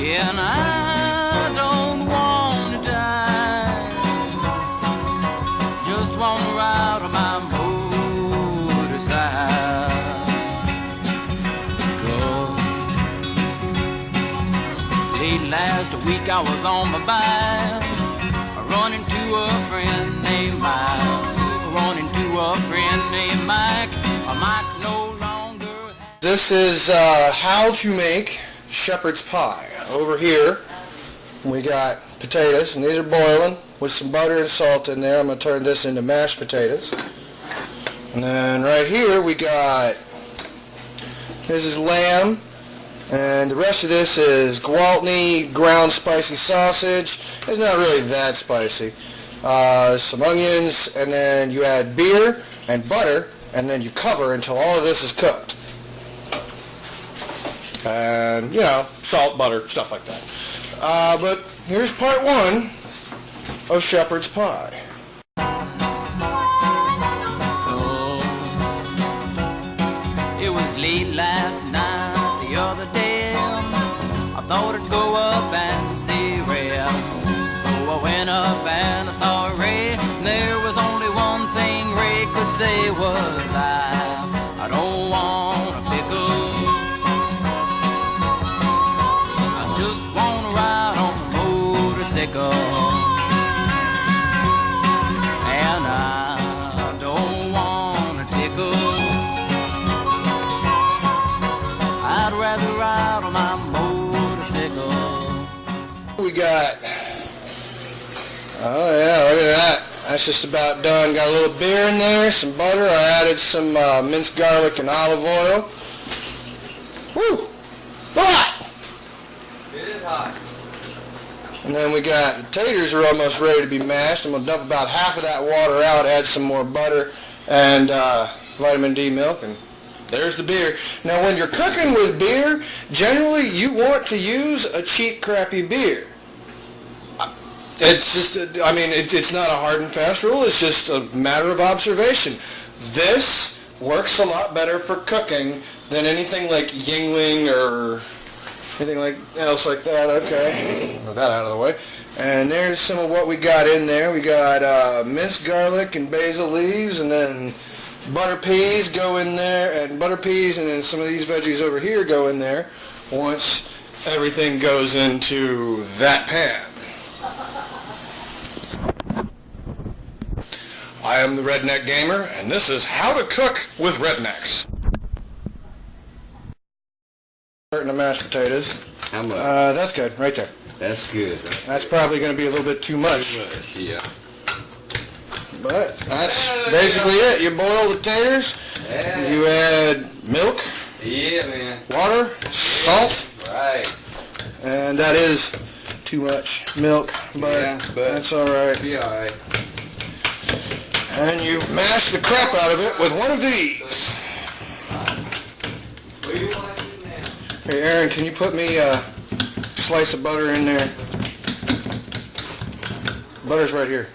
Yeah, and I don't want to die. Just want to ride on my motorcycle. Late last week I was on my bike, running to a friend named Mike. Running to a friend named Mike. Mike no longer has... This is how to make shepherd's pie. Over here we got potatoes, and these are boiling with some butter and salt in there. I'm going to turn this into mashed potatoes. And then right here we got, this is lamb, and the rest of this is Gwaltney ground spicy sausage. It's not really that spicy. Some onions, and then you add beer and butter, and then you cover until all of this is cooked. And, you know, salt, butter, stuff like that. But here's part one of shepherd's pie. It was late last night, the other day. I thought I'd go up and see Ray. So I went up and I saw Ray. There was only one thing Ray could say was, I don't want a pickle. I just want to ride on the motorcycle. And I don't want a tickle. I'd rather ride on my motorcycle. We got, oh yeah, look at that. That's just about done. Got a little beer in there, some butter. I added some minced garlic and olive oil. Woo! Hot! It is hot. And then we got, the taters are almost ready to be mashed. I'm going to dump about half of that water out, add some more butter and vitamin D milk, and there's the beer. Now when you're cooking with beer, generally you want to use a cheap, crappy beer. It's just, I mean, it's not a hard and fast rule. It's just a matter of observation. This works a lot better for cooking than anything like Yingling or anything like else like that. Okay, move that out of the way. And there's some of what we got in there. We got minced garlic and basil leaves, and then butter peas go in there, and butter peas, and then some of these veggies over here go in there once everything goes into that pan. I am the Redneck Gamer, and this is how to cook with rednecks. Starting to mashed potatoes. How much? That's good, right there. That's good. That's probably going to be a little bit too much. Too much, yeah. But that's basically it. You boil the taters, Yeah. you add milk, Yeah, man. water, salt, Right. and that is too much milk, but, Yeah, but that's alright. be alright. And you mash the crap out of it with one of these. What do you want to do now? Hey Aaron, can you put me a slice of butter in there? Butter's right here.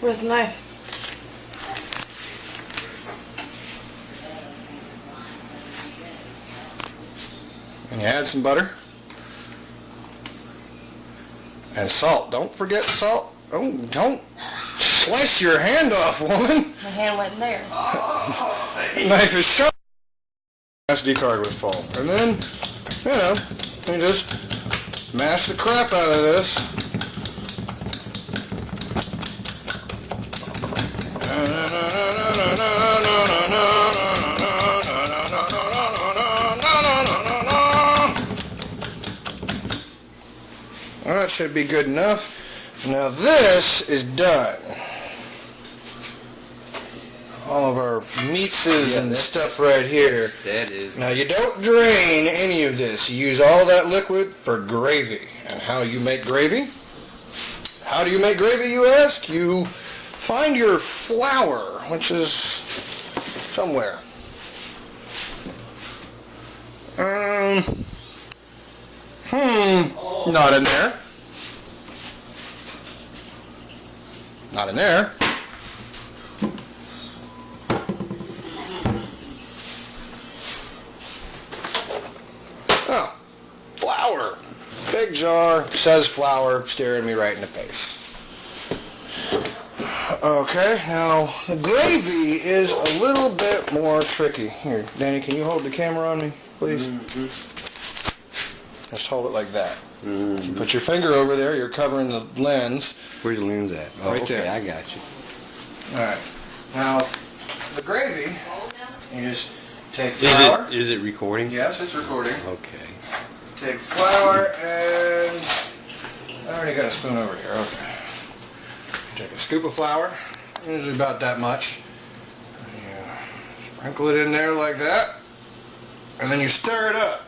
Where's the knife? And you add some butter. And salt. Don't forget salt. Oh, don't slice your hand off, woman. My hand went in there. Knife is sharp. SD card was full. And then, you know, you just mash the crap out of this. Well, that should be good enough. Now this is done. All of our meatses and stuff right here. That is. Now you don't drain any of this. You use all that liquid for gravy. And how you make gravy? How do you make gravy, you ask? You find your flour, which is somewhere. Not in there. Not in there. flour. Big jar, says flour, staring me right in the face. Okay, now the gravy is a little bit more tricky. Here, Danny, can you hold the camera on me, please? Just hold it like that. If you put your finger over there, you're covering the lens. Where's the lens at? Oh, Right okay, there. I got you. Alright, now the gravy, you just take flour. Is it recording? Yes, it's recording. Okay. Take flour and I already got a spoon over here. Okay. Take a scoop of flour, usually about that much. You sprinkle it in there like that, and then you stir it up.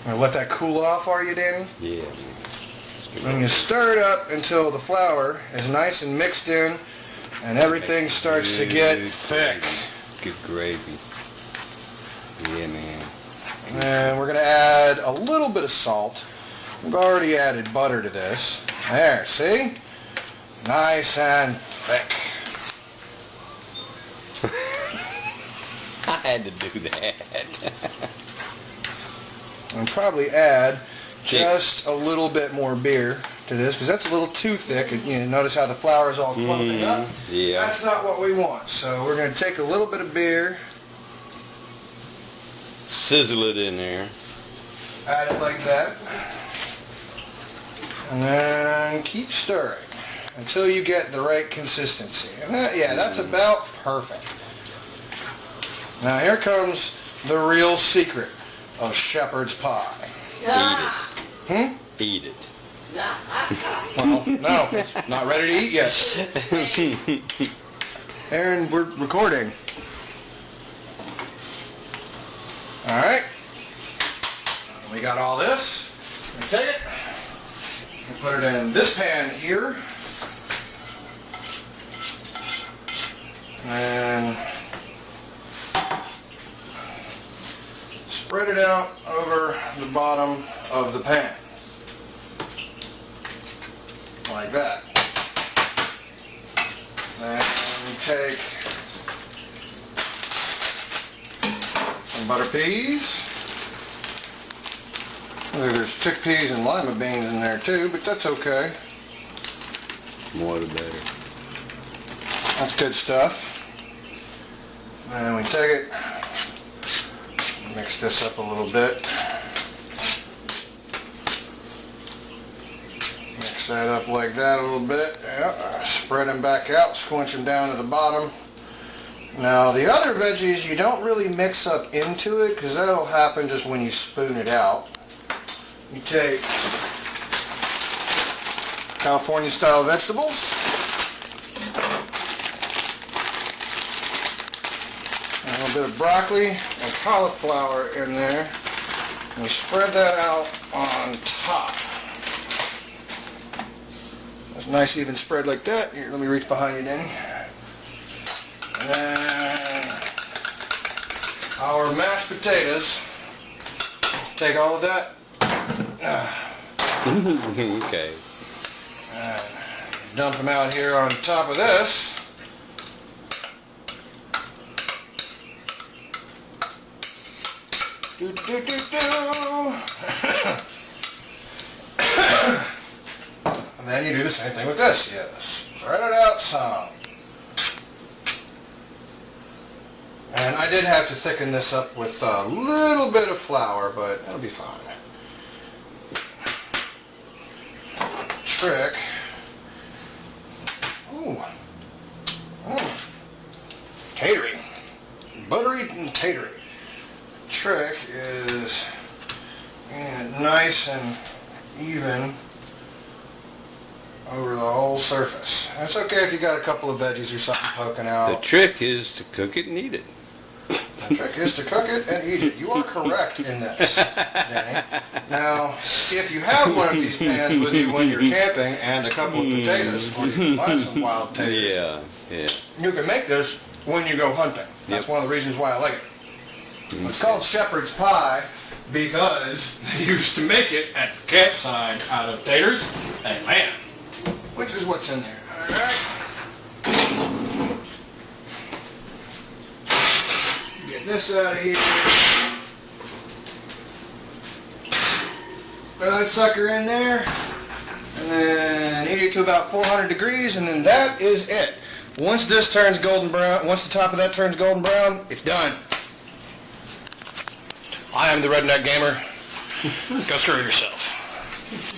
Now let that cool off, are you, Danny? Yeah. And you stir it up until the flour is nice and mixed in and everything starts to get thick. Good gravy. Yeah, man. And we're going to add a little bit of salt. We've already added butter to this. There, see? Nice and thick. I had to do that. And probably add just a little bit more beer to this because that's a little too thick. And, you know, notice how the flour is all clumping up? Yeah. That's not what we want. So we're going to take a little bit of beer, Sizzle it in there. add it like that, and then keep stirring until you get the right consistency. And that, yeah, that's about perfect. Now here comes the real secret of shepherd's pie. Eat it. Well, no, not ready to eat yet. Aaron, we're recording. All right. We got all this. We take it and put it in this pan here. And spread it out over the bottom of the pan. Like that. Then we take some butter peas. There's chickpeas and lima beans in there too, but that's okay. More the better. That's good stuff. And we take it, mix this up a little bit. Mix that up like that a little bit. Yep. Spread them back out, squinch them down to the bottom. Now the other veggies you don't really mix up into it because that'll happen just when you spoon it out. You take California style vegetables. A little bit of broccoli and cauliflower in there. And you spread that out on top. That's a nice even spread like that. Here, let me reach behind you, Danny. And then our mashed potatoes. Take all of that. Okay. And dump them out here on top of this. Do, do, do, do. And then you do the same thing with this. Yes. Spread it out some. And I did have to thicken this up with a little bit of flour, but it'll be fine. Trick. Ooh. Tatering. Buttery and tatering. Trick is getting it nice and even over the whole surface. And it's okay if you got a couple of veggies or something poking out. The trick is to cook it and eat it. The trick is to cook it and eat it. You are correct in this, Danny. Now, if you have one of these pans with you when you're camping and a couple of potatoes, or you can buy some wild potatoes, Yeah. you can make this when you go hunting. That's one of the reasons why I like it. It's called Shepards Pie because they used to make it at the campsite out of taters and lamb, which is what's in there. All right. this out of here. Throw that sucker in there, and then heat it to about 400 degrees, and then that is it. Once this turns golden brown, once the top of that turns golden brown, it's done. I am the Redneck Gamer. Go screw yourself.